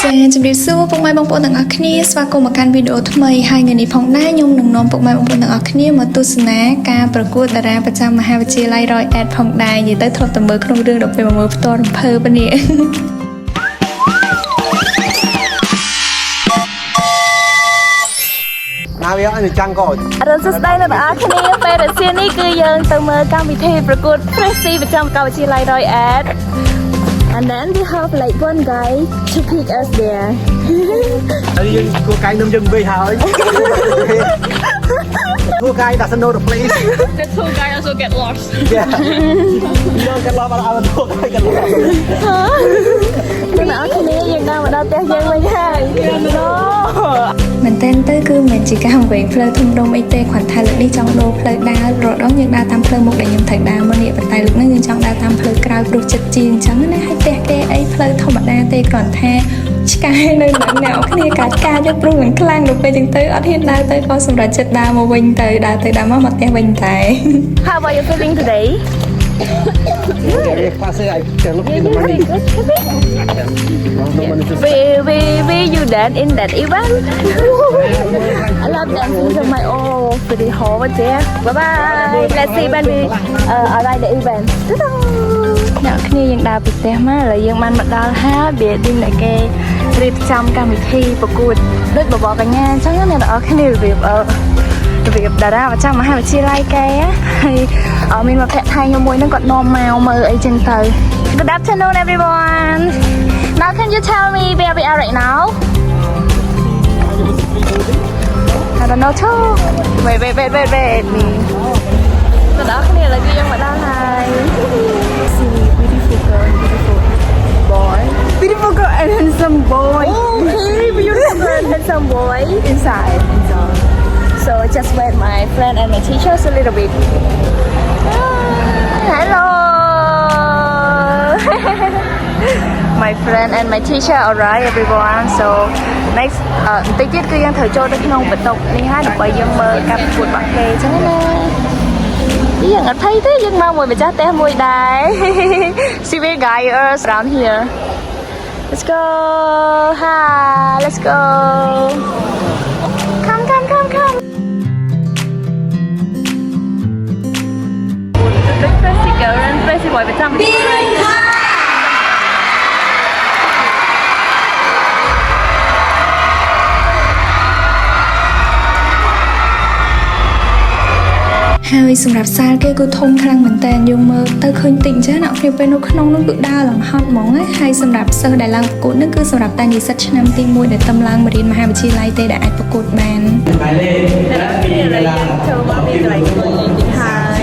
ជំរាបសួរពុកម៉ែបងប្អូនទាំងអស់គ្នាស្វាគមន៍មកកាន់វីដេអូថ្មីហើយថ្ងៃនេះផងដែរខ្ញុំនឹងនាំពុកម៉ែបងប្អូនទាំងអស់គ្នាមកទស្សនាការប្រកួតតារាប្រចាំមហាវិទ្យាល័យ Royal Ed ផងដែរនិយាយទៅធ្លាប់តែមើលក្នុងរឿងដល់ពេលមកមើលផ្ទាល់រំភើបនេះណាវាអញចាំកោចអរុនសួស្តីអ្នកទាំងអស់គ្នាពេលរសៀលនេះគឺយើងទៅមើលកម្មវិធីប្រកួត Pressy ប្រចាំកាវិទ្យាល័យ Royal Ed and then we have like one guy to pick us there ហើយយើងគួរកាយនំយើងវិញហើយគួរកាយ doesn't know the place the tour guide also get lost yeah you don't get lost but our tour guide get lost អ្នកទាំងអស់គ្នាយើងđangមកដល់ផ្ទះយើងវិញហើយ no មែនតើទៅគឺមិនជាការវែងផ្លូវធំដុំអីទេគ្រាន់តែលើកនេះចង់ដូរផ្លូវដើររដងយើងដើរតាមផ្លូវមុខដែលខ្ញុំត្រូវដើរមកនេះប៉ុន្តែលើកនេះយើងចង់ដើរតាមផ្លូវក្រោយព្រោះចិត្តជាងអញ្ចឹងណាហើយផ្ទះគេអីផ្លូវធម្មតាទេគ្រាន់តែឆ្កែនៅនឹងអ្នកគ្នាកាច់ការយកព្រោះនឹងខ្លាំងដល់ពេលចឹងទៅអត់ហ៊ានដើរទៅក៏សម្រាប់ចិត្តដើរមកវិញទៅដើរទៅដើរមកផ្ទះវិញតែ How are you feeling today Pasal I can look in the money. we you dance in that event I love dancing to my own pretty hard with there bye bye let's see when we arrive the event អ្នកគ្នាយើងដើរពីផ្ទះមកហើយយើងបានមកដល់ហើយវាឌីងតែគេរៀបចំកម្មវិធីប្រកួតដូចបបកញ្ញាអញ្ចឹងអ្នកទាំងអស់គ្នារបៀបតារាប្រចាំមហាវិទ្យាល័យគេហើយមានមកភ័ក្រថៃខ្ញុំមួយហ្នឹងគាត់នាំមកមើលអីចឹងទៅ Good afternoon everyone Now can you tell me where we are right now I don't know too Wait me អ្នកទាំងអស់គ្នាឥឡូវគឺយើងមកដល់ហើយ See beautiful girl beautiful boy beautiful girl and handsome boy okay beautiful and handsome boy inside So just wait my friend and my teachers a little bit. Hello. My friend and my teacher alright everyone. So next តិចទៀតគឺយើងត្រូវចូលទៅក្នុងបន្ទប់នេះហើយដើម្បីយើងមើលការប្រកួតរបស់គេអញ្ចឹងណាយើងអត់ភ័យទេយើងមកមួយម្ចាស់ផ្ទះមួយដែរ See we guys around here. Let's go. Hi. Let's go. Come. Pressy girl and Pressy boy ประจำที่ไหนហើយសម្រាប់សាលគេគឺធំខ្លាំងមែនតើយើងមើលទៅឃើញតិចចាអ្នកគ្នាពេលនៅក្នុងនោះគឺដើរឡើងហត់ហ្មងហើយសម្រាប់សិស្សដែលឡើងប្រកួតនោះគឺសម្រាប់តែនិស្សិតឆ្នាំទី1ដែលតំឡើងមករៀនមហាវិទ្យាល័យទេដែលអាចប្រកួតបានหมายเลขและมีเวลาចូលមកមានកន្លែងធ្វើលេងទៀតហើយ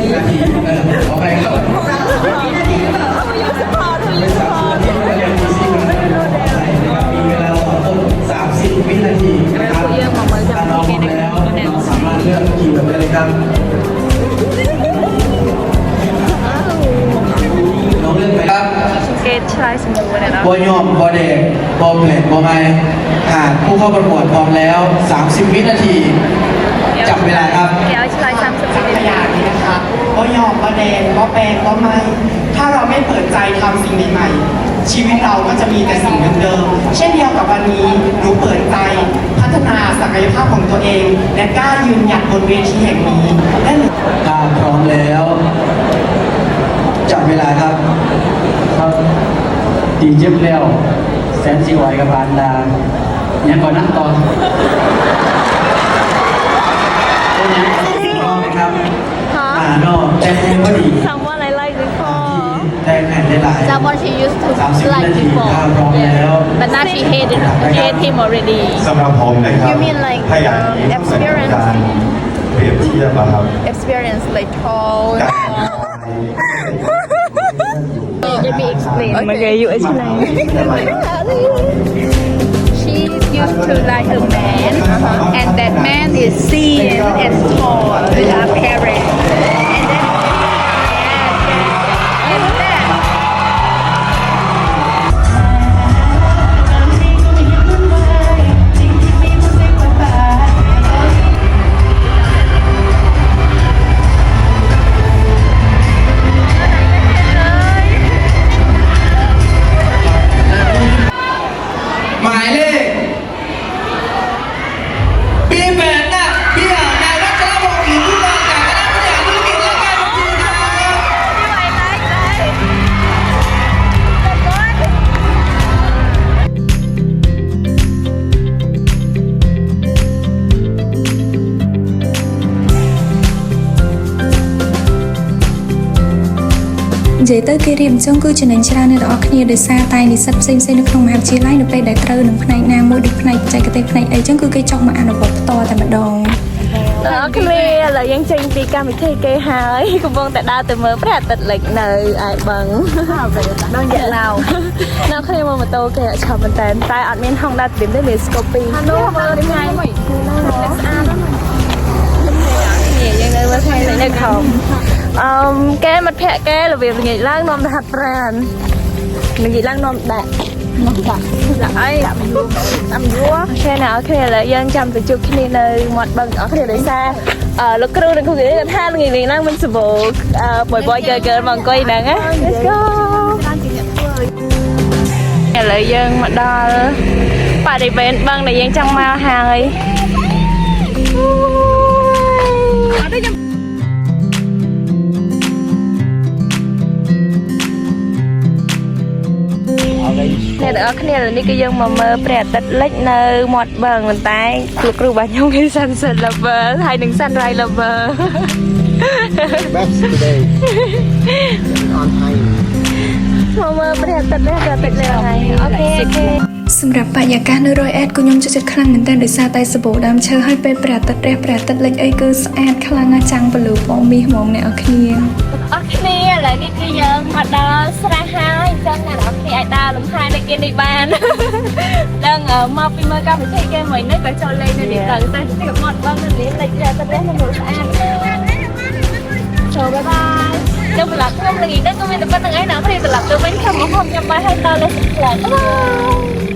30 วินาทีนะครับถ้าน้องพร้อมแล้วน้องสามารถเลือกคิวได้เลยครับน้องเลือกไปครับ เกตชายสมูนนะ บอยอมบอเด็กบอเพลตบอไม้หากผู้เข้าประกวดพร้อมแล้ว30 วินาทีจับเวลาครับเกตชาย30 วินาทีนะคะก็ยอมก็แดงก็แปลงก็ไม่ถ้าเราไม่เปิดใจทำสิ่งใหม่ๆชีวิตเราก็จะมีแต่สิ่งเดิมๆเช่นเดียวกับวันนี้หนูเปิดใจพัฒนาศักยภาพของตัวเองและกล้ายืนหยัดบนเวทีแห่งนี้และหนูถ้าพร้อมแล้วจับเวลาครับดีเจ็บแล้วแสนสีไหวกับบานดายังก่อนนั่งต่อพร้อมไหมครับนอกแต่ก็ดี Someone I like before แต่แผ่นได้หลาย Someone she used to 30 like นาที before ถ้าพร้อมแล้ว but now she hate him already สำหรับผมนะครับ You mean like ถ้าอย่างนี้ต้องเป็นการเปรียบเทียบอะครับ experience like tall Let me explain Okay you explain She used to like a man and that man is seen as tall with her parents and then and thatหมายเล ទៅគេរៀបចំគឺចំណេញច្រើនអ្នកនរគ្នាដោយសារតែនិស្សិតផ្សេងៗនៅក្នុងមហាវិទ្យាល័យនៅពេលដែលត្រូវនឹងផ្នែកណាមួយដូចផ្នែកបច្ចេកទេសផ្នែកអីចឹងគឺគេចង់មកអនុវត្តផ្ទាល់តែម្ដង អូខេឥឡូវយើងចេញពីកម្មវិធីគេហើយកំពុងតែដើរទៅមើលព្រះអាទិត្យលិចនៅឯបឹងដល់យ៉ាឡៅនៅគ្នាមកម៉ូតូគេឆាប់មែនតើតែអត់មានហងដើរត្រៀមទេមានស្កូពីនោះមើលថ្ងៃស្អាតយើងនៅមើលថ្ងៃនៅខំគេមិត្តភក្តិគេរបៀបល្ងាចឡើងនាំទៅហាត់ប្រាណល្ងាចឡើងនាំដាក់អីតាមយួរគេណាអូខេឥឡូវយើងចាំទៅជួបគ្នានៅមាត់បឹងអូខេដោយសារលោកគ្រូនិងគ្រូគេថាល្ងាចឡើងមិនសបោបយកើមកអង្គុយហ្នឹងណា Let's go ឥឡូវយើងមកដល់បរិវេណបឹងដែលយើងចង់មកហើយ អ្នកទាំងអស់គ្នានេះគឺយើងមកមើលព្រះអាទិត្យលិចនៅមាត់បឹងប៉ុន្តែលោកគ្រូរបស់ខ្ញុំគឺ Sunset Lover ហើយនិង Sunrise Lover Best today on time មកមើលព្រះអាទិត្យលើហើយអូខេ សម្រាប់បរិយាកាសនៅរយអេតក៏ខ្ញុំចូលចិត្តខ្លាំងមែនទែនដោយសារតែសាប៊ូដើមឈើហើយពេលព្រះអាទិត្យលិចអីគឺស្អាតខ្លាំងណាស់ចាំងពលឺពណ៌មាសហ្មងអ្នកនរគ្នា អរគ្នាឥឡូវនេះគឺយើងមកដល់ស្រះហើយអញ្ចឹងអ្នកនរគ្នាអាចដើរលំហែនៅគេនេះបាន ដឹងមកពីមើលកម្មវិធីគេមួយនេះក៏ចូលលេងនៅនេះទៅតែទីមាត់បឹងនៅនេះលេចព្រះអាទិត្យនៅស្អាតចូលបាយបាយចាំប្រាប់ខ្ញុំល្ងាចនេះក៏មានតែប៉ុណ្្នឹងឯងអ្នកគ្នាត្រឡប់ទៅវិញខ្ញុំមកហូបញ៉ាំបាយហើយតលេងផ្លែបាយ